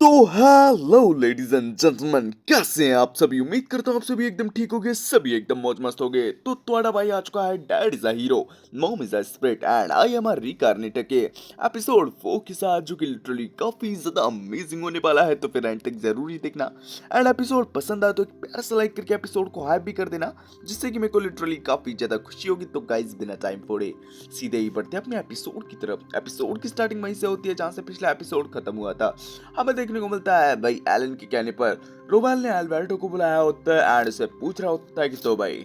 तो hello ladies and gentleman, कैसे हैं आप सभी। उम्मीद करता हूँ आप सभी एकदम ठीक होगे, सभी एकदम मौज मस्त होगे। तो तुम्हारा भाई आ चुका है dad is a hero, mom is a spirit and I am a reincarnated के एपिसोड 4 के साथ, जो कि लिटरली काफी ज्यादा अमेजिंग होने वाला है। तो फिर एंड तक जरूरी देखना एंड एपिसोड पसंद आए तो एक प्यारा सा लाइक करके एपिसोड को हाइप भी कर देना, जिससे कि मेरे को लिटरली काफी ज्यादा खुशी होगी। तो गाइस बिना टाइम फोड़े सीधे ही बढ़ते हैं अपने एपिसोड की तरफ। एपिसोड की स्टार्टिंग वहीं से होती है जहां से पिछला एपिसोड खत्म हुआ था। हमें देखने को मिलता है भाई एलन के कहने पर रोबाल ने अल्बर्टो को बुलाया होता है एंड उसे पूछ रहा होता है कि तो भाई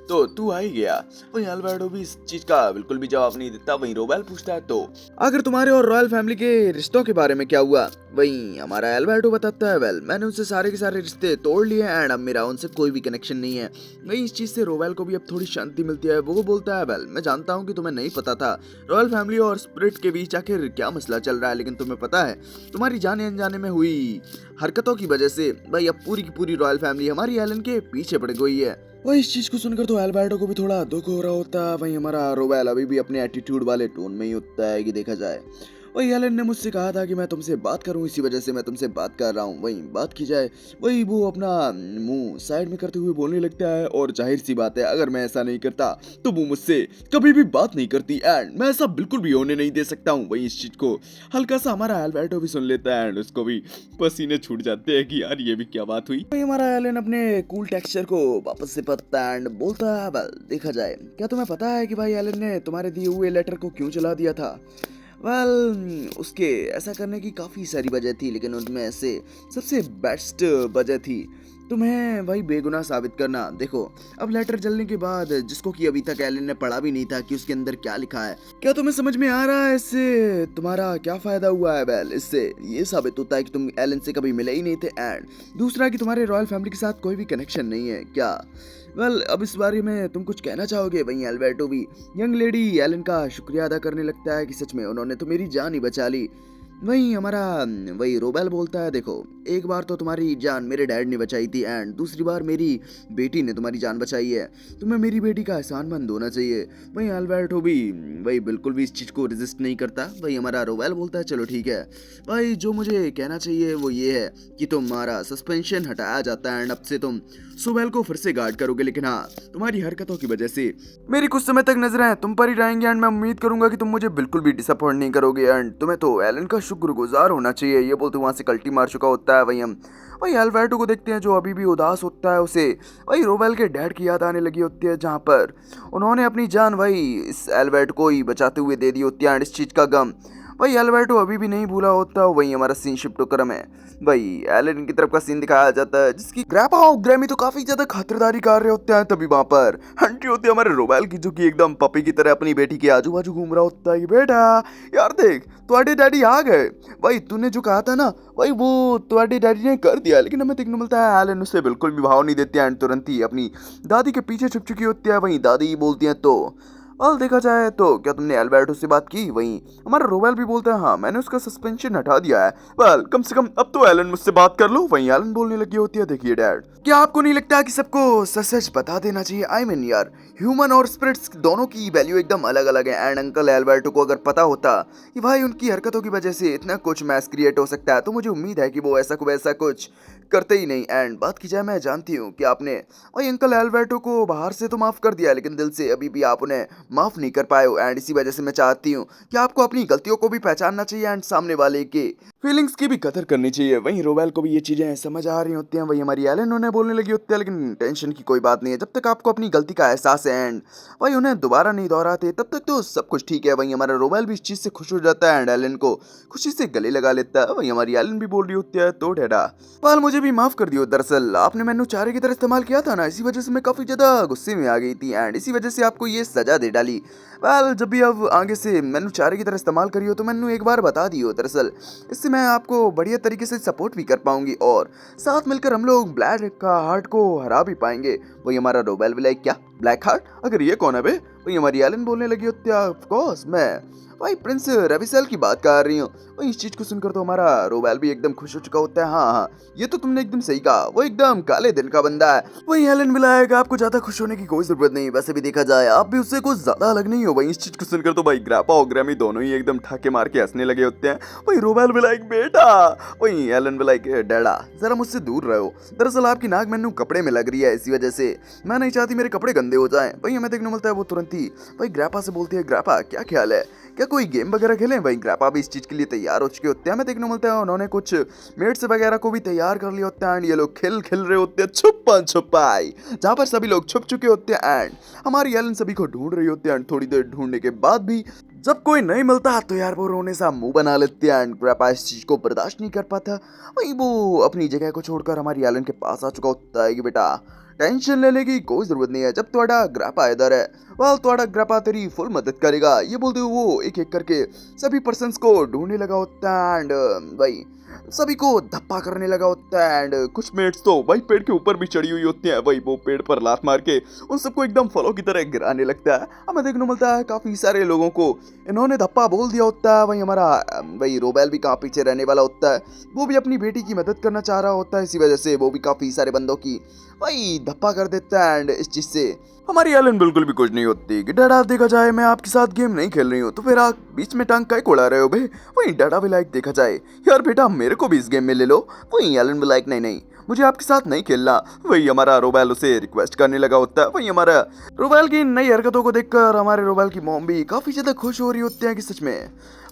तो तू आ ही गया। वहीं अल्बर्टो भी इस चीज का बिल्कुल भी जवाब नहीं देता। वहीं रोबाल पूछता है तो अगर तुम्हारे और रॉयल फैमिली के रिश्तों के बारे में क्या हुआ। वहीं हमारा अल्बर्टो बताता है वेल मैंने उनसे सारे के सारे रिश्ते तोड़ लिए एंड अब मेरा उनसे कोई भी कनेक्शन नहीं है। वहीं इस चीज से रोबाल को भी अब थोड़ी शांति मिलती है। वो बोलता है वेल मैं जानता हूँ कि तुम्हें नहीं पता था रॉयल फैमिली और स्पिरिट के बीच आखिर क्या मसला चल रहा है, लेकिन तुम्हें पता है तुम्हारी जाने अनजाने में हुई हरकतों की वजह से भाई अब पूरी की पूरी रॉयल फैमिली हमारी एलन के पीछे पड़ गई है। वही इस चीज को सुनकर तो अल्बर्टो को भी थोड़ा दुख हो रहा होता है। वहीं हमारा रोवेल अभी भी अपने एटीट्यूड वाले टोन में ही होता है कि देखा जाए वही एलन ने मुझसे कहा था कि मैं तुमसे बात करूं, इसी वजह से मैं तुमसे बात कर रहा हूं। वहीं बात की जाए वही वो अपना मुंह साइड में करते हुए बोलने लगता है और जाहिर सी बात है अगर मैं ऐसा नहीं करता तो वो मुझसे कभी भी बात नहीं करती एंड मैं ऐसा बिल्कुल भी होने नहीं दे सकता हूं। वही इस चीज को हल्का सा हमारा अल्बर्टो भी सुन लेता है एंड उसको भी पसीने छूट जाते हैं कि यार ये भी क्या बात हुई। वही हमारा एलन अपने कूल टेक्सचर को वापस से पढ़ता है एंड बोलता है देखा जाए क्या तुम्हें पता है कि भाई एलन ने तुम्हारे दिए हुए लेटर को क्यों चला दिया था। उसके ऐसा करने की काफ़ी सारी वजह थी, लेकिन उनमें से सबसे बेस्ट वजह थी तुम्हें भाई बेगुनाह साबित करना। देखो अब लेटर जलने के बाद जिसको कि अभी तक एलन ने पढ़ा भी नहीं था कि उसके अंदर क्या लिखा है, क्या तुम्हें समझ में आ रहा है इससे तुम्हारा क्या फायदा हुआ है। वेल इससे ये साबित होता है कि तुम एलन से कभी मिले ही नहीं थे एंड दूसरा कि तुम्हारे रॉयल फैमिली के साथ कोई भी कनेक्शन नहीं है क्या। अब इस बारे में तुम कुछ कहना चाहोगे। वहीं अल्बर्टो भी यंग लेडी एलन का शुक्रिया अदा करने लगता है कि सच में उन्होंने तो मेरी जान ही बचा ली। वही रोबेल बोलता है देखो एक बार तो तुम्हारी जान मेरे डैड ने बचाई थी एंड दूसरी बार मेरी बेटी ने तुम्हारी जान बचाई है, तुम्हें मेरी बेटी का एहसानमंद होना चाहिए। वहीं अल्बर्टो भी वही बिल्कुल भी इस चीज को रेजिस्ट नहीं करता। वही हमारा रोबेल बोलता है चलो ठीक है भाई, जो मुझे कहना चाहिए वो ये है कि तुम्हारा सस्पेंशन हटाया जाता है एंड अब से तुम सुबेल को फिर से गार्ड करोगे, लेकिन हाँ तुम्हारी हरकतों की वजह से मेरी कुछ समय तक नजरें तुम पर ही रहेंगी एंड मैं उम्मीद करूंगा कि तुम मुझे बिल्कुल भी डिसअपॉइंट नहीं करोगे एंड तुम्हें तो एलन का शुक्रगुजार होना चाहिए। ये बोलते वहां से कल्टी मार चुका होता है। वही अल्बर्टो को देखते हैं जो अभी भी उदास होता है। उसे वही रोबेल के डैड की याद आने लगी होती है जहाँ पर उन्होंने अपनी जान वही इस अल्बर्टो को ही बचाते हुए दे दी होती है एंड इस चीज का गम वही अल्बर्टो अभी भी नहीं भूला होता। वही हमारा सीन शिफ्ट होकर हमें भाई एलन की तरफ का सीन दिखाया जाता है जिसकी ग्रैपा और ग्रैमी तो काफी ज्यादा खातिरदारी कर रहे होते हैं। तभी वहां पर आंटी होती है हमारे रोबेल की, जो कि एकदम पपी की तरह अपनी बेटी के आजू बाजू घूम रहा होता है कि बेटा यार देख तुम्हारे डैडी आ गए। भाई तूने जो कहा था ना भाई वो तुम्हारे डैडी ने कर दिया, लेकिन हमें देखने मिलता है एलन उससे बिल्कुल भी भाव नहीं देती एंड तुरंत ही अपनी दादी के पीछे छुप चुकी होती है। वहीं दादी बोलती है तो देखा जाए तो क्या तुमने अल्बर्टो से बात की। वहीं हमारा रोवेल भी बोलता है हाँ मैंने उसका सस्पेंशन हटा दिया है। कम से कम अब तो एलन मुझसे बात कर लो। वहीं एलन बोलने लगी होती है देखिए डैड क्या आपको नहीं लगता कि सबको सच सच बता देना चाहिए। आई मीन यार ह्यूमन और स्पिरिट्स दोनों की वैल्यू एकदम अलग अलग है एंड अंकल अल्बर्टो को अगर पता होता कि भाई उनकी हरकतों की वजह से इतना कुछ मैस क्रिएट हो सकता है तो मुझे उम्मीद है कि वो ऐसा वैसा कुछ करते ही नहीं। एंड बात की जाए मैं जानती हूँ कि आपने वही अंकल अल्बर्टो को बाहर से तो माफ कर दिया, लेकिन दिल से अभी भी आप उन्हें माफ नहीं कर पाए हो एंड इसी वजह से मैं चाहती हूँ कि आपको अपनी गलतियों को भी पहचानना चाहिए एंड सामने वाले के फीलिंग्स की भी कदर करनी चाहिए। वहीं रोवेल को भी ये चीजें समझ आ रही होती हैं। वही हमारी एलन उन्हें बोलने लगी होती है लेकिन टेंशन की कोई बात नहीं है, जब तक आपको अपनी गलती का एहसास है एंड वही उन्हें दोबारा नहीं दोहराते तब तक तो सब कुछ ठीक है। वहीं हमारा रोवेल भी इस चीज से खुश हो जाता है एंड एलन को खुशी से गले लगा लेता है। वहीं हमारी एलन भी बोल रही होती है तो डैडा मुझे भी माफ कर दियो, दरअसल आपने मैंने चारे की तरह इस्तेमाल किया था ना, इसी वजह से मैं काफी ज्यादा गुस्से में आ गई थी एंड इसी वजह से आपको ये सजा दे डाली। जब भी अब आगे से मैंने चारे की तरह इस्तेमाल करियो तो मैंने एक बार बता दियो, दरअसल इससे मैं आपको बढ़िया तरीके से सपोर्ट भी कर पाऊंगी और साथ मिलकर हम लोग ब्लैक का हार्ट को हरा भी पाएंगे। वही हमारा रोबेल भी लाइक क्या ब्लैक हार्ट, अगर ये कौन है बे। वही हमारी एलन बोलने लगी होती है, ऑफ कोर्स मैं भाई प्रिंस रविसेल की बात कर रही हूँ। वही इस चीज को सुनकर तो हमारा रोवेल भी एकदम खुश हो चुका होता है। हाँ हाँ, ये तो तुमने एकदम सही कहा, वो एकदम काले दिल का बंदा है। वही एलन विलायक, आपको ज्यादा खुश होने की कोई जरूरत नहीं, वैसे भी देखा जाए आप भी उससे कुछ ज्यादा अलग नहीं हो। वही इस चीज को सुनकर तो भाई ग्रैपा और ग्रैमी दोनों ही एकदम ठाके मार के हंसने लगे होते हैं। वही रोवेल विलायक, बेटा। वही एलन विलायक, डैडा जरा मुझसे दूर रहो, दरअसल आपकी नाक मैंने कपड़े में लग रही है, इसी वजह से मैं नहीं चाहती मेरे कपड़े गंदे हो जाएं। वही हमें देखने मिलता है वो तुरंत ही भाई ग्रैपा से बोलती है, ग्रैपा क्या ख्याल है, क्या कोई गेम वगैरह खेलें। भाई ग्रैपा भी इस चीज के लिए तैयार हो चुके होते हैं। हमें देखने मिलता है उन्होंने कुछ मेट्स वगैरह को भी तैयार कर लिया होता है एंड ये लोग खेल रहे होते हैं छुपन छुपाई, जहाँ पर सभी लोग छुप चुके होते हैं एंड हमारी एलन सभी को ढूंढ रही होती है एंड थोड़ी देर ढूंढने के बाद भी जब कोई नहीं मिलता तो यार वो रोने सा मुंह बना लेते हैं एंड ग्रैपा इस चीज को बर्दाश्त नहीं कर पाता। वही वो अपनी जगह को छोड़कर हमारी एलन के पास आ चुका होता है कि बेटा टेंशन लेने की कोई जरूरत नहीं है, जब तुम्हारा ग्रैपा इधर है वेल तुम्हारा ग्रैपा तेरी फुल मदद करेगा। ये बोलते हुए वो एक एक करके सभी पर्सन्स को ढूंढने लगा होता है एंड भाई सभी को धप्पा करने लगा होता है एंड कुछ मेट्स तो भाई पेड़ के ऊपर भी चढ़ी हुई होती हैं। भाई वो पेड़ पर लात मार के उन सबको एकदम फलों की तरह गिराने लगता है। हमें देखने मिलता है काफी सारे लोगों को इन्होंने धप्पा बोल दिया होता है। वही हमारा भाई रोबेल भी कहाँ पीछे रहने वाला होता है, वो भी अपनी बेटी की मदद करना चाह रहा होता है, इसी वजह से वो भी काफी सारे बंदों की भाई धप्पा कर देता है एंड इस चीज से हमारी एलन बिल्कुल भी खुश नहीं होती कि डैडा देखा जाए मैं आपके साथ गेम नहीं खेल रही हूँ तो फिर आप बीच में टांग काय कोड़ा रहे हो बे। वही डैडा भी लाइक देखा जाए यार बेटा मेरे को भी इस गेम में ले लो। वही एलन भी लाइक नहीं नहीं मुझे आपके साथ नहीं खेलना। वही हमारा रोबेल उसे रिक्वेस्ट करने लगा होता है। वही हमारा रोबेल की नई हरकतों को देखकर हमारे रोबेल की मॉम भी काफी ज्यादा खुश हो रही होती है कि सच में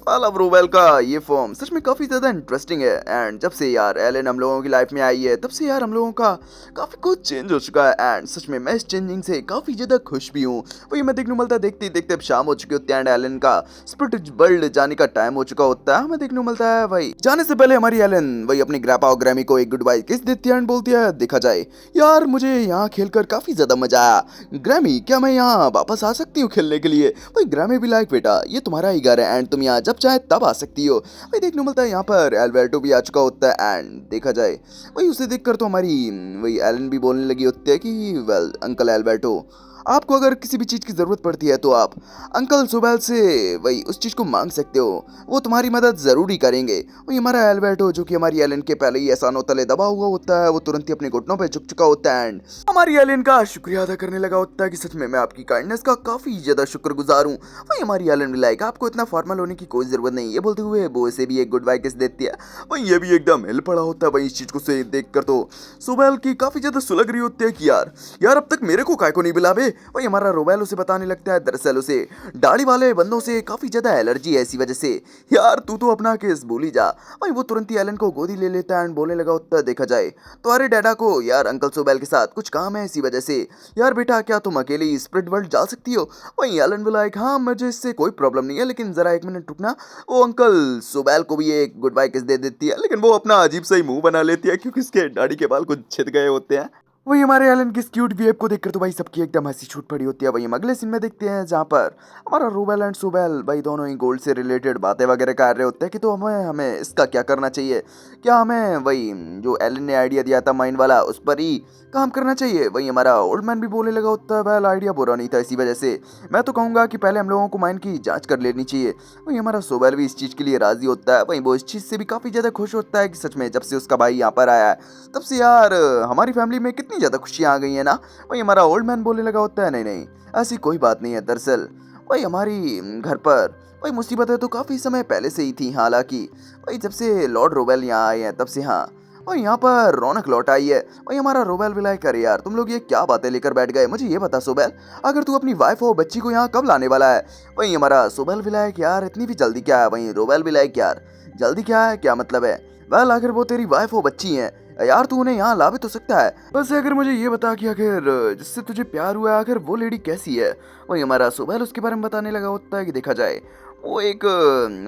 अब रोबेल का ये फॉर्म सच में काफी ज्यादा इंटरेस्टिंग है एंड जब से यार एलन हम लोगों की लाइफ में आई है तब से यार हम लोगों का काफी कुछ चेंज हो चुका है एंड सच में मैं इस चेंजिंग से काफी ज्यादा खुश भी हूँ। वही मैं देखने मिलता है देखते ही देखते अब शाम हो चुकी होती है एंड एलन का स्पिरिट वर्ल्ड जाने का टाइम हो चुका होता है। हमें देखने मिलता है भाई जाने से पहले हमारी एलन वही अपनी ग्रैपा और ग्रैमी को एक गुड बाय किस देती है एंड बोलती है देखा जाए यार मुझे यहाँ खेलकर काफी ज्यादा मजा आया, ग्रैमी क्या मैं यहाँ वापस आ सकती हूँ खेलने के लिए। वही ग्रैमी भी लाइक बेटा ये तुम्हारा ही घर है एंड तुम यहाँ जब चाहे तब आ सकती हो। वही देखने मिलता है यहाँ पर एल्बर्टो भी आ चुका होता है एंड देखा जाए वही उसे देखकर तो हमारी वही एलन भी बोलने लगी होती है कि वेल अंकल एल्बर्टो आपको अगर किसी भी चीज़ की ज़रूरत पड़ती है तो आप अंकल सोबेल से वही उस चीज़ को मांग सकते हो, वो तुम्हारी मदद ज़रूर ही करेंगे। वही हमारा एल्बर्टो जो कि हमारी एलन के पहले ही एहसानों तले दबा हुआ होता है वो तुरंत ही अपने घुटनों पे झुक चुका होता है एंड हमारी एलन का शुक्रिया अदा करने लगा होता है कि सच में मैं आपकी काइंडनेस का काफ़ी ज़्यादा शुक्रगुजार हूँ। वही हमारी एलन भी लाइक आपको इतना फॉर्मल होने की कोई ज़रूरत नहीं है बोलते हुए वो इसे भी एक गुड बाय किस देती है। वही ये भी एकदम हिल पड़ा होता है। वही इस चीज़ को से देख कर तो सोबेल की काफ़ी ज़्यादा सुलग रही होती है कि यार अब तक मेरे को काय को नहीं बुलावे। वही हमारा रोबेल उसे बताने लगता है दरअसल उसे दाढ़ी वाले बंदों से काफी ज्यादा एलर्जी है, इसी वजह से यार तू तो अपना केस भूल ही जा। वही वो तुरंत ही एलन को गोदी ले लेता है एंड बोलने लगा होता है देखा जाए तो अरे डैडा को यार अंकल सोबेल के साथ कुछ काम है, इसी वजह से यार बेटा क्या तुम अकेली स्प्रिट वर्ल्ड जा सकती हो। वही एलन भी लाइक हाँ मुझे इससे कोई प्रॉब्लम नहीं है लेकिन जरा एक मिनट रुकना। वो अंकल सोबेल को भी एक गुड बाय किस दे देती है लेकिन वो अपना अजीब सा ही मुंह बना लेती है क्योंकि उसके दाढ़ी के बाल कुछ छिद गए होते हैं। वही हमारे एलन की क्यूट बिहेव को देखकर तो भाई सबकी एकदम हंसी छूट पड़ी होती है। वही हम अगले सीन में देखते हैं जहाँ पर हमारा रोबेल एंड सोबेल भाई दोनों ही गोल्ड से रिलेटेड बातें वगैरह कर रहे होते हैं कि तो हमें इसका क्या करना चाहिए, क्या हमें वही जो एलन ने आइडिया दिया था माइन वाला उस पर ही काम करना चाहिए। वही हमारा ओल्ड मैन भी बोलने लगा होता है वेल आइडिया बुरा नहीं था, इसी वजह से मैं तो कहूँगा कि पहले हम लोगों को माइन की जाँच कर लेनी चाहिए। वही हमारा सोबेल भी इस चीज़ के लिए राजी होता है। वही वो इस चीज़ से भी काफ़ी ज़्यादा खुश होता है कि सच में जब से उसका भाई यहाँ पर आया है तब से यार हमारी फैमिली में कितनी ज़्यादा खुशियाँ आ गई है ना। वही हमारा ओल्ड मैन बोलने लगा होता है नहीं नहीं ऐसी कोई बात नहीं है, दरअसल वही हमारी घर पर वही मुसीबतें तो काफ़ी समय पहले से ही थी, हालांकि वही जब से लॉर्ड रोबेल यहाँ आए हैं तब से हाँ और यहाँ पर रौनक लौट आई है। वही हमारा रोबेल भी लाइक करे यार तुम लोग ये क्या बातें लेकर बैठ गए, मुझे ये बता सोबेल अगर तू अपनी वाइफ और बच्ची को यहाँ कब लाने वाला है। वही हमारा सोबेल भी लाइक यार इतनी भी जल्दी क्या है। वही रोबेल भी लाइक यार जल्दी क्या है, क्या मतलब है, वेल आखिर वो तेरी वाइफ और बच्ची हैं यार तू उन्हें यहाँ ला भी तो सकता है। बस अगर मुझे ये बता कि आखिर जिससे तुझे प्यार हुआ है आखिर वो लेडी कैसी है। वही हमारा सोबेल उसके बारे में बताने लगा होता है कि देखा जाए वो एक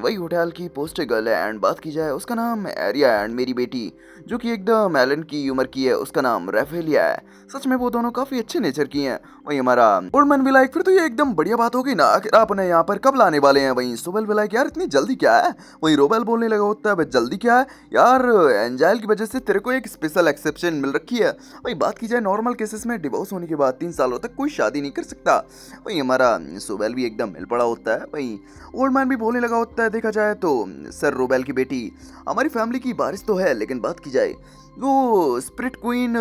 वही होटल की पोस्टर गर्ल है एंड बात की जाए उसका नाम एरिया एंड मेरी बेटी जो कि एकदम एलन की उम्र की है उसका नाम रेफेलिया है। सच में वो दोनों काफी अच्छे नेचर की हैं। वही हमारा ओल्डमैन भी लाइक फिर तो ये एकदम बढ़िया बात होगी ना, आखिर आप उन्हें यहाँ पर कब लाने वाले हैं। वही सोबेल भी लाइक यार इतनी जल्दी क्या है। वही रोबेल बोलने लगा होता है "बे, जल्दी क्या है यार, एंजाइल की वजह से तेरे को एक स्पेशल एक्सेप्शन मिल रखी है। वही बात की जाए नॉर्मल केसेस में डिवोर्स होने के बाद 3 सालों तक कोई शादी नहीं कर सकता। वही हमारा सोबेल भी एकदम मिल पड़ा होता है। वही ओल्ड मैन भी बोलने लगा होता है देखा जाए तो सर रोबेल की बेटी हमारी फैमिली की बारिश तो है, लेकिन बात की जाए वो स्प्रिट क्वीन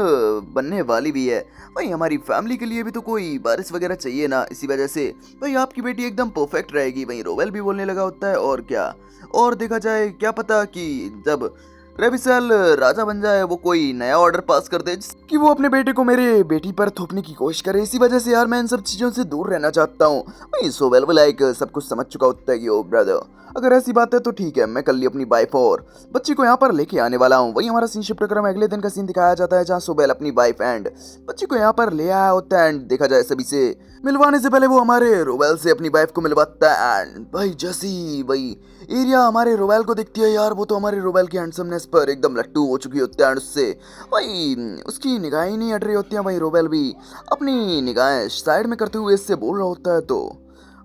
बनने वाली भी है। भाई हमारी फैमिली के लिए भी तो कोई बारिश वगैरह चाहिए ना, इसी वजह से भाई आपकी बेटी एकदम परफेक्ट रहेगी। वहीं रोवेल भी बोलने लगा होता है और क्या, और देखा जाए क्या पता कि जब रेविसल राजा बन जाए वो कोई नया ऑर्डर पास कर दे कि वो अपने बेटे को मेरे बेटी पर थोपने की कोशिश करे। इसी वजह से यार मैं इन सब चीजों से दूर रहना चाहता हूँ। वही सोवेल भी लाइक सब कुछ समझ चुका होता है कि ओ ब्रदर अगर ऐसी बात है तो ठीक है, मैं कल ही अपनी वाइफ और बच्ची को यहाँ पर लेके आने वाला हूँ। वही हमारा सीन शिफ्ट कर अगले दिन का सीन दिखाया जाता है जहाँ सोबेल अपनी वाइफ एंड बच्ची को यहाँ पर ले आया होता है एंड देखा जाए सभी से मिलवाने से पहले वो हमारे रोवेल से अपनी वाइफ को मिलवाता है एंड भाई जैसी वही एरिया हमारे रोवेल को दिखती है यार वो तो हमारे रोवेल की हैंडसमनेस पर एकदम लट्टू हो चुकी होती है एंड उससे वही उसकी निगाहें नहीं हट रही होती हैं। वही रोवेल भी अपनी निगाहें साइड में करते हुए इससे बोल रहा होता है तो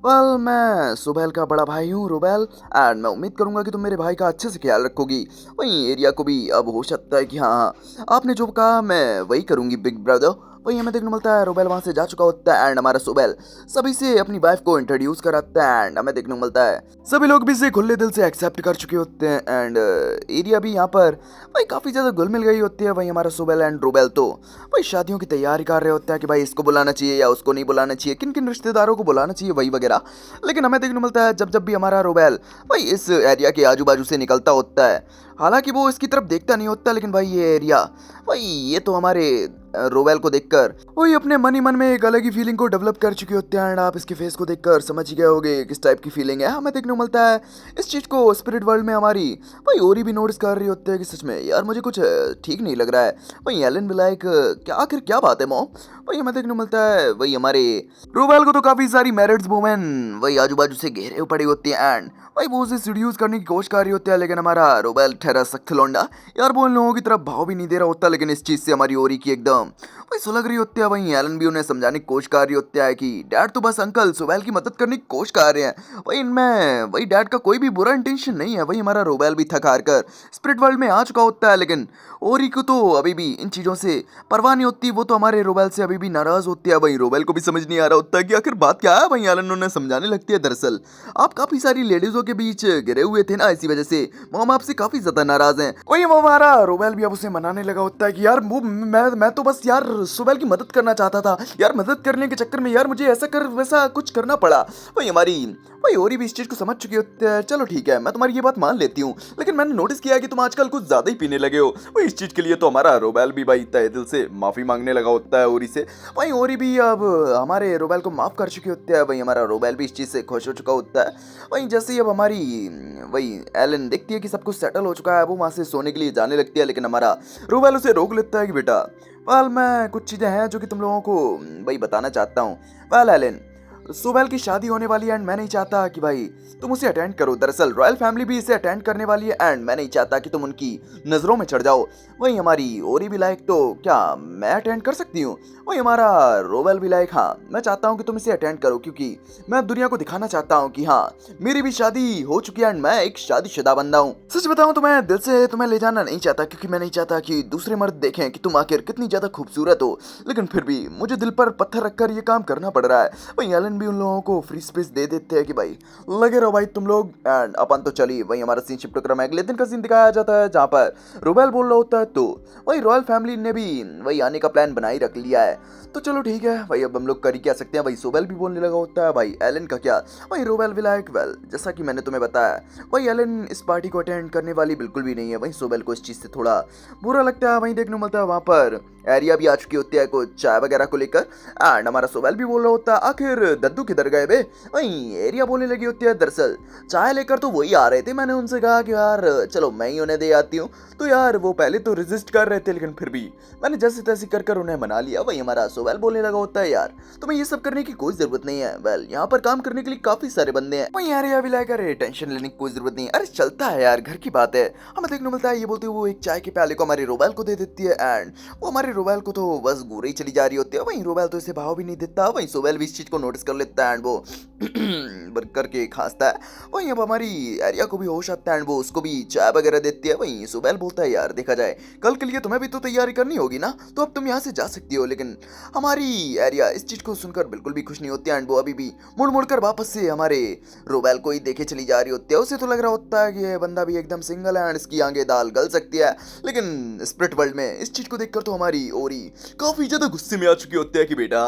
वेल मैं सुबेल का बड़ा भाई हूँ रोबेल एंड मैं उम्मीद करूंगा कि तुम मेरे भाई का अच्छे से ख्याल रखोगी। वहीं एरिया को भी अब हो सकता है कि हाँ आपने जो कहा मैं वही करूंगी बिग ब्रदर। वहीं हमें देखने मिलता है रोबेल वहां से जा चुका होता है एंड हमारा सुबेल सभी से अपनी वाइफ को इंट्रोड्यूस कराता है एंड हमें देखने को मिलता है सभी लोग भी इसे खुले दिल से एक्सेप्ट कर चुके होते हैं एंड एरिया भी यहाँ पर भाई काफी ज्यादा घुल मिल गई होती है। वहीं हमारा सुबेल एंड रोबेल तो भाई शादियों की तैयारी कर रहे होते हैं कि भाई इसको बुलाना चाहिए या उसको नहीं बुलाना चाहिए, किन किन रिश्तेदारों को बुलाना चाहिए वही वगैरह। लेकिन हमें देखने को मिलता है जब जब भी हमारा रोबेल भाई इस एरिया के आजू बाजू से निकलता होता है, हालांकि वो इसकी तरफ देखता नहीं होता, लेकिन भाई ये एरिया भाई ये तो हमारे रोवेल को देखकर वही अपने मन ही मन में एक अलग ही फीलिंग को डेवलप कर चुके होते हैं एंड आप इसके फेस को देखकर समझ ही गए होगे किस टाइप की फीलिंग है। हमें देखने को मिलता है इस चीज को स्पिरिट वर्ल्ड में हमारी भाई ओरी भी नोटिस कर रही होते हैं कि सच में यार मुझे कुछ ठीक नहीं लग रहा है। वही एलन भी लाइक क्या आखिर क्या बात है मॉम। वही हमें देखने को मिलता है वही हमारे रोवेल को तो काफी सारी मैरिड्स वुमेन वही आजू बाजू से घेरे पड़ी होती है एंड भाई वो उसे सीड्यूस करने की कोशिश कर रही होती है, लेकिन हमारा रोबेल ठहरा सख्त लौंडा यार वो उन लोगों की तरफ भाव भी नहीं दे रहा होता। लेकिन इस चीज से हमारी ओरी की एकदम भाई सुलग रही होती है। वहीं एलन भी उन्हें समझाने की कोशिश कर रही होती है कि डैड तो बस अंकल सोबेल की मदद करने की कोशिश कर रहे हैं, वही इनमें वही डैड का कोई भी बुरा इंटेंशन नहीं है। वही हमारा रोबेल भी थक हार कर स्पिरिट वर्ल्ड में आ चुका होता है, लेकिन ओरी को तो अभी भी इन चीजों से परवाह नहीं होती, वो तो हमारे रोबेल से अभी भी नाराज होती है। वही रोबेल को भी समझ नहीं आ रहा होता कि आखिर बात क्या है। वहीं एलन उन्हें समझाने लगती है दरअसल आप काफी सारी लेडीजों के बीच गिरे हुए थे ना, इसी वजह से मॉम आपसे काफी ज्यादा नाराज हैं। वही वो हमारा रोबेल भी अब उसे मनाने लगा होता है कि यार वो मैं तो बस यार सोबेल की मदद करना चाहता था यार, मदद करने के चक्कर में यार मुझे ऐसा कर वैसा कुछ करना पड़ा। वही हमारी वही ओरी भी इस चीज को समझ चुकी होती है। चलो ठीक है मैं तुम्हारी ये बात मान लेती हूँ, लेकिन मैंने नोटिस किया है कि तुम आजकल कुछ ज्यादा ही पीने लगे हो। वही इस चीज के लिए तो हमारा रोबेल भी भाई तहे दिल से माफी मांगने लगा होता है ओरी से। वही ओरी भी अब हमारे रोबेल को माफ कर चुकी होती है। वही हमारा रोबेल भी इस चीज से खुश हो चुका होता है। वहीं जैसे ही अब हमारी वही एलन देखती है कि सब कुछ सेटल हो चुका है, वो वहां से सोने के लिए जाने लगती है, लेकिन हमारा रोबेल उसे रोक लेता है कि बेटा वेल मैं कुछ चीजें हैं जो कि तुम लोगों को भाई बताना चाहता हूँ। वेल एलन सोबेल की शादी होने वाली है एंड मैं नहीं चाहता कि भाई तुम उसे अटेंड करो। दरअसल रॉयल फैमिली भी इसे अटेंड करने वाली है एंड मैं नहीं चाहता कि तुम उनकी नजरों में चढ़ जाओ। वही हमारी ओरी भी लाइक तो क्या मैं अटेंड कर सकती हूँ। वही हमारा रोबेल भी लाइक हाँ मैं चाहता हूँ कि तुम इसे अटेंड करो, क्योंकि मैं दुनिया को दिखाना चाहता हूँ कि हाँ मेरी भी शादी हो चुकी है एंड मैं एक शादीशुदा बंदा हूँ। सच बताऊँ तो मैं दिल से तुम्हें ले जाना नहीं चाहता, क्योंकि मैं नहीं चाहता कि दूसरे मर्द देखें कि तुम आखिर कितनी ज्यादा खूबसूरत हो, लेकिन फिर भी मुझे दिल पर पत्थर रखकर ये काम करना पड़ रहा है। वही एलन भी उन लोगों को फ्री स्पेस दे देते हैं कि भाई लगे रहो भाई तुम लोग एंड अपन तो चलिए। वही हमारा सीन शिफ्ट कर अगले दिन का सीन दिखाया जाता है जहाँ पर रोबेल बोल रहा होता है तो वही रॉयल फैमिली ने भी वही आने का प्लान बना ही रख लिया है। तो चलो ठीक है भाई अब हम लोग कर ही क्या सकते हैं। भाई सोबेल भी बोलने लगा होता है भाई एलन का क्या। वही रोबेल भी लाइक वेल जैसा कि मैंने तुम्हें बताया वही एलन इस पार्टी को अटेंड करने वाली बिल्कुल भी नहीं है। वही सोबेल को इस चीज से थोड़ा बुरा लगता है। वहीं देखने को मिलता है वहां पर एरिया भी आ चुकी होती है कुछ चाय वगैरह को लेकर एंड हमारा सोबेल भी बोल रहा होता है आखिर दद्दू किधर गए बे? वहीं एरिया बोलने लगी होती है, दरअसल चाय लेकर तो वही आ रहे थे, मैंने उनसे कहा कि यार चलो मैं ही उन्हें दे आती हूँ। तो यार वो पहले तो रेजिस्ट कर रहे थे, लेकिन फिर भी मैंने जैसे तैसे कर कर उन्हें मना लिया। वही हमारा सोवेल बोलने लगा होता है, यार तुम्हें ये सब करने की कोई जरूरत नहीं है, वेल यहाँ पर काम करने के लिए काफी सारे बंदे हैं। वहीं यार अभी लाकर टेंशन लेने की कोई जरूरत नहीं है, अरे चलता है यार, घर की बात है। हमें देखने मिलता है ये बोलते हुए वो एक चाय के प्याले को हमारे रोबेल को दे देती है, एंड वो हमारे रोबेल को तो बस घूरे ही चली जा रही होती है। वहीं रोबेल तो इसे भाव भी नहीं देता, वहीं सोवेल भी इस चीज को नोटिस कर लेता है एंड वो करके खांसता है। वहीं अब हमारी एरिया को भी होश आता है एंड वो उसको भी चाय वगैरह देती है। वहीं सोवेल बोलता है, यार देखा जाए कल के लिए तुम्हें भी तो तैयारी करनी होगी ना, तो अब तुम यहाँ से जा सकती हो। लेकिन हमारी एरिया इस चीज को सुनकर बिल्कुल भी खुश नहीं होती है एंड वो अभी भी मुड़ मुड़ कर वापस से हमारे रोबेल को ही देखे चली जा रही होती है। उसे तो लग रहा होता है कि ये बंदा भी एकदम सिंगल है एंड इसकी आगे दाल गल सकती है। लेकिन स्प्लिट वर्ल्ड में इस चीज को देखकर तो हमारी ओरी काफी ज्यादा गुस्से में आ चुकी होती है कि बेटा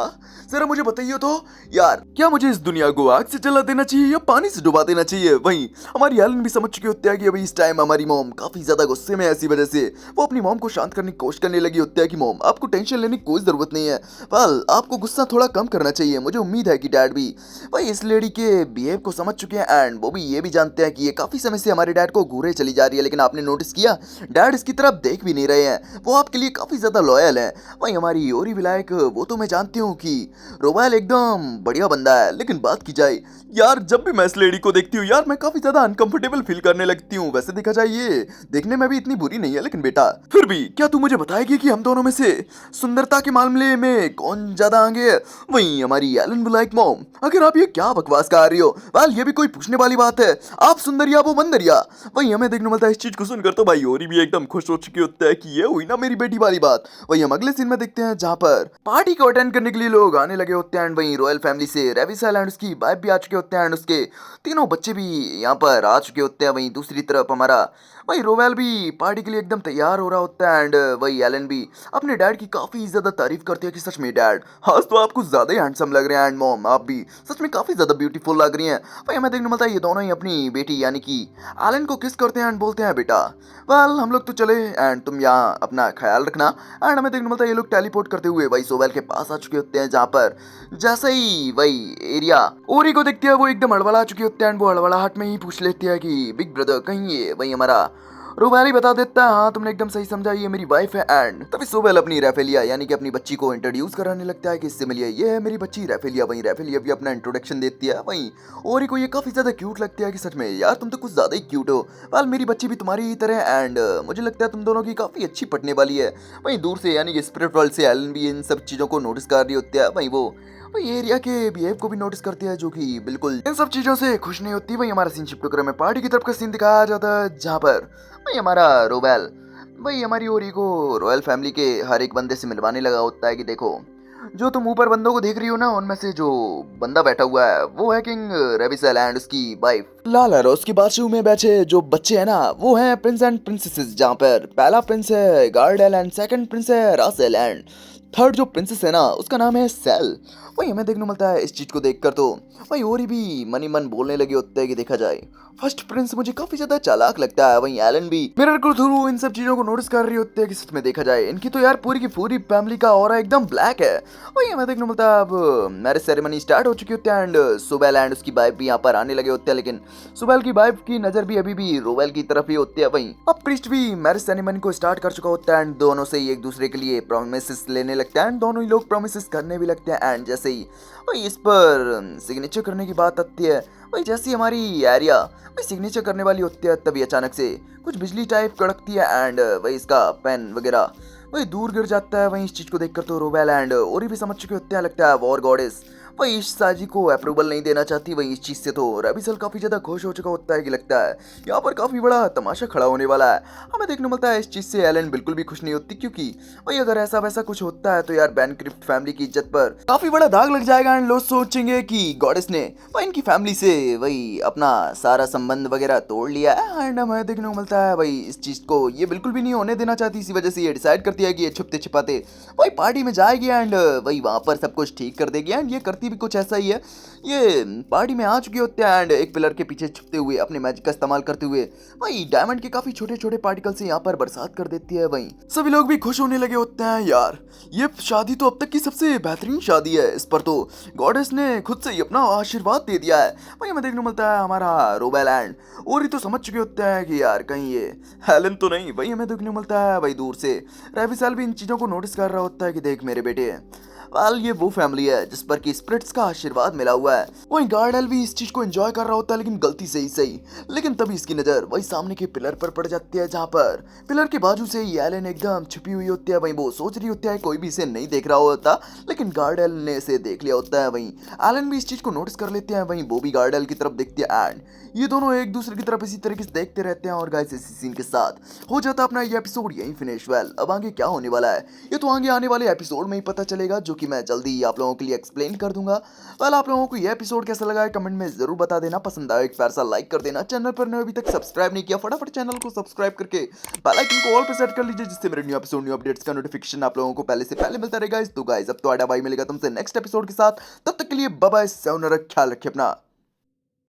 जरा मुझे बताइए तो यार, क्या मुझे इस दुनिया को आग से जला देना चाहिए या पानी से डुबा देना चाहिए। वहीं हमारी एलन भी समझ चुकी होती है कि अभी इस टाइम हमारी मॉम काफी ज्यादा गुस्से में है, ऐसी वजह से वो अपनी मॉम को शांत करने की कोशिश करने लगी होती है कि मॉम आपको टेंशन लेने की कोई जरूरत नहीं है, वेल आपको गुस्सा थोड़ा कम करना चाहिए। मुझे उम्मीद है कि डैड भी वही इस लेडी के बिहेव को समझ चुके हैं एंड वो भी ये भी जानते हैं कि ये काफी समय से हमारे डैड को घूरे चली जा रही है। लेकिन आपने नोटिस किया डैड इसकी तरफ देख भी नहीं रहे हैं, वो आपके लिए काफी ज्यादा लॉयल है। वहीं हमारी ओरी विलायक वो तो मैं जानती हूँ कि रोबेल एकदम बढ़िया बंदा है, लेकिन बात की जाए यार जब भी मैं इस लेडी को देखती हूँ यार मैं काफी ज्यादा अनकंफर्टेबल फील करने लगती हूँ। वैसे देखा जाए ये देखने में भी इतनी बुरी नहीं है, लेकिन बेटा फिर भी क्या तू मुझे बताएगी कि हम दोनों में से सुंदरता के मामले में कौन ज्यादा आगे है। वहीं हमारी एलन विलायक मॉम, अगर आप ये क्या बकवास कर रही हो, वेल ये भी कोई पूछने वाली बात है, आप सुंदरिया वो बंदरिया। वहीं हमें देखने मिलता है इस चीज को सुनकर तो भाई ओरी भी एकदम खुश हो चुकी होता है कि ये हुई ना मेरी बेटी वाली बात। वहीं हम अगले सीन में देखते हैं जहाँ पर पार्टी को अटेंड करने के लिए लोग आने लगे होते हैं एंड वहीं रॉयल फैमिली से रेविसल एंड उसकी वाइफ भी आ चुके होते हैं एंड उसके तीनों बच्चे भी यहाँ पर आ चुके होते हैं। वहीं दूसरी तरफ हमारा वही रोबेल भी पार्टी के लिए एकदम तैयार हो रहा होता है एंड वही एलन भी अपने डैड की काफी ज्यादा तारीफ करती है कि सच में डैड आज तो आप कुछ ज्यादा ही हैंडसम लग रहे हैं एंड मॉम आप भी सच में काफी ज्यादा ब्यूटीफुल लग रही हैं। वही हमें देखने मिलता है ये दोनों ही अपनी बेटी यानी कि एलन को किस करते हैं एंड बोलते हैं बेटा वेल हम लोग तो चले एंड तुम यहाँ अपना ख्याल रखना। एंड हमें देखने मिलता है ये लोग टेलीपोर्ट करते हुए वही सोवेल के पास आ चुके होते हैं, जहाँ पर जैसे ही वही एरिया ओरी को देखती है वो एकदम हड़बड़ा चुकी होती है एंड वो हड़बड़ाहट में ही पूछ लेती है कि बिग ब्रदर कहीं ये वही हमारा रोबेल ही बता देता है हाँ तुमने एकदम सही समझा ये मेरी वाइफ है। एंड तभी सोवेल अपनी रेफेलिया यानी कि अपनी बच्ची को इंट्रोड्यूस कराने लगता है कि इससे मिलिए ये है मेरी बच्ची रेफेलिया। वहीं रेफेलिया भी अपना इंट्रोडक्शन देती है। वहीं ओरी को ये काफी ज्यादा क्यूट लगती है कि सच में यार तुम तो कुछ ज्यादा ही क्यूट हो, वेल मेरी बच्ची भी तुम्हारी ही तरह एंड मुझे लगता है तुम दोनों की काफी अच्छी पटने वाली है। वहीं दूर से यानी कि स्पिरिट वर्ल्ड से एलन भी इन सब चीजों को नोटिस कर रही होती है। वहीं वो एरिया के बिहेव को भी नोटिस करती है जो कि बिल्कुल इन सब चीजों से खुश नहीं होती। वही हमारा सीन शिफ्ट में पार्टी की तरफ का सीन दिखाया जाता है जहाँ पर वही हमारा रोबेल वही हमारी ओरी को रॉयल फैमिली के हर एक बंदे से मिलवाने लगा होता है कि देखो जो तुम ऊपर बंदों को देख रही हो ना उनमें से जो बंदा बैठा हुआ है वो है किंग रेविसल एंड उसकी वाइफ लाला रोज की बाजू में बैठे जो बच्चे हैं ना वो हैं प्रिंस एंड प्रिंसेसेस, जहाँ पर पहला प्रिंस है गार्डेल एंड सेकंड प्रिंस है रासेल एंड थर्ड जो प्रिंसेस है ना उसका नाम है सेल। वही हमें देखने मिलता है इस चीज को देखकर तो वही ओरी भी मनी मन बोलने लगे होते हैं कि देखा जाए फर्स्ट प्रिंस मुझे काफी ज्यादा चालाक लगता है। वहीं एलन भी मिरर के थ्रू इन सब चीजों को नोटिस कर रही होती है कि सच में देखा जाए इनकी तो यार पूरी की पूरी फैमिली का ऑरा एकदम ब्लैक है। वही हमें देखने मिलता है अब मैरिज सेरेमनी स्टार्ट हो चुकी होती है एंड सोवेल एंड उसकी वाइफ भी यहाँ पर आने लगे होते हैं, लेकिन सोवेल की वाइफ की नजर भी अभी भी रोबेल की तरफ ही होती है। वहीं अब प्रीस्ट भी मैरिज सेरेमनी को स्टार्ट कर चुका होता है एंड दोनों से ही एक दूसरे के लिए प्रोमिसेस लेने लगता है एंड दोनों ही लोग प्रोमिसेस करने भी लगते हैं एंड जैसे ही वही इस पर सिग्नेचर करने की बात आती है वही जैसी हमारी एरिया वही सिग्नेचर करने वाली होती है तभी अचानक से कुछ बिजली टाइप कड़कती है एंड वही इसका पेन वगैरह वही दूर गिर जाता है। वहीं इस चीज को देखकर तो रोबेल एंड ओरी भी समझ चुके होते हैं, लगता है वॉर गॉडेस वही इस साजी को अप्रूवल नहीं देना चाहती। वही इस चीज से तो रेविसल काफी ज्यादा खुश हो चुका होता है कि लगता है यहाँ पर काफी बड़ा तमाशा खड़ा होने वाला है। हमें देखने मिलता है इस चीज से एलन बिल्कुल भी खुश नहीं होती, क्योंकि वही अगर ऐसा वैसा कुछ होता है तो यार बैनक्रिप्ट फैमिली की इज्जत पर काफी बड़ा दाग लग जाएगा एंड लोग सोचेंगे कि गॉडेस ने वही इनकी फैमिली से वही अपना सारा संबंध वगैरह तोड़ लिया है। एंड हमें देखने को मिलता है वही इस चीज को ये बिल्कुल भी नहीं होने देना चाहती, इसी वजह से ये डिसाइड करती है कि ये छुपते छिपाते वही पार्टी में जाएगी एंड वही वहां पर सब कुछ ठीक कर देगी एंड ये करती स्थिति भी कुछ ऐसा ही है। ये पार्टी में आ चुके होते हैं एंड एक पिलर के पीछे छुपते हुए अपने मैजिक का इस्तेमाल करते हुए वही डायमंड के काफी छोटे छोटे पार्टिकल से यहाँ पर बरसात कर देती है। वहीं सभी लोग भी खुश होने लगे होते हैं। यार ये शादी तो अब तक की सबसे बेहतरीन शादी है, इस पर तो गॉडेस ने खुद से ही अपना आशीर्वाद दे दिया है। वहीं हमें देखने को मिलता है हमारा रोबेल एंड और ही तो समझ चुके होते हैं कि यार कहीं ये हेलन तो नहीं। वहीं हमें देखने को मिलता है भाई दूर से रेविसल भी इन चीजों को नोटिस कर रहा होता है कि देख मेरे बेटे, वेल ये वो फैमिली है जिस पर कि स्पिरिट्स का आशीर्वाद मिला हुआ है। वहीं गार्डल भी इस चीज को एंजॉय कर रहा होता है लेकिन गलती से ही सही। लेकिन तभी इसकी नजर वही सामने के पिलर पर पड़ जाती है जहाँ पर पिलर के बाजू से ही एलन एकदम छुपी हुई होती है। वहीं वो सोच रही होती है कोई भी इसे नहीं देख रहा होता, लेकिन गार्डल ने इसे देख लिया होता है। वहीं एलन भी इस चीज को नोटिस कर लेते हैं। वहीं वो भी गार्डल की तरफ देखती है एंड ये दोनों एक दूसरे की तरफ इसी तरीके से देखते रहते हैं। और गाइस इसी सीन के साथ हो जाता अपना ये एपिसोड यहीं फिनिश। वेल अब आगे क्या होने वाला है ये तो आगे आने वाले एपिसोड में ही पता चलेगा, जो कि मैं जल्दी ही आप लोगों के लिए एक्सप्लेन कर दूंगा। वेल आप लोगों को ये एपिसोड कैसा लगा है कमेंट में जरूर बता देना। पसंद आया एक प्यार सा लाइक कर देना। चैनल पर ने अभी तक सब्सक्राइब नहीं किया फटाफट चैनल को सब्सक्राइब करके बेल आइकन को ऑल पे सेट कर लीजिए, जिससे मेरे न्यू एपिसोड न्यू अपडेट्स का नोटिफिकेशन आप लोगों को पहले से पहले मिलता रहेगा। तो गाइस अब तो आडा भाई मिलेगा तुमसे नेक्स्ट एपिसोड के साथ, तब तक के लिए बाय बाय, ख्याल रखिए अपना।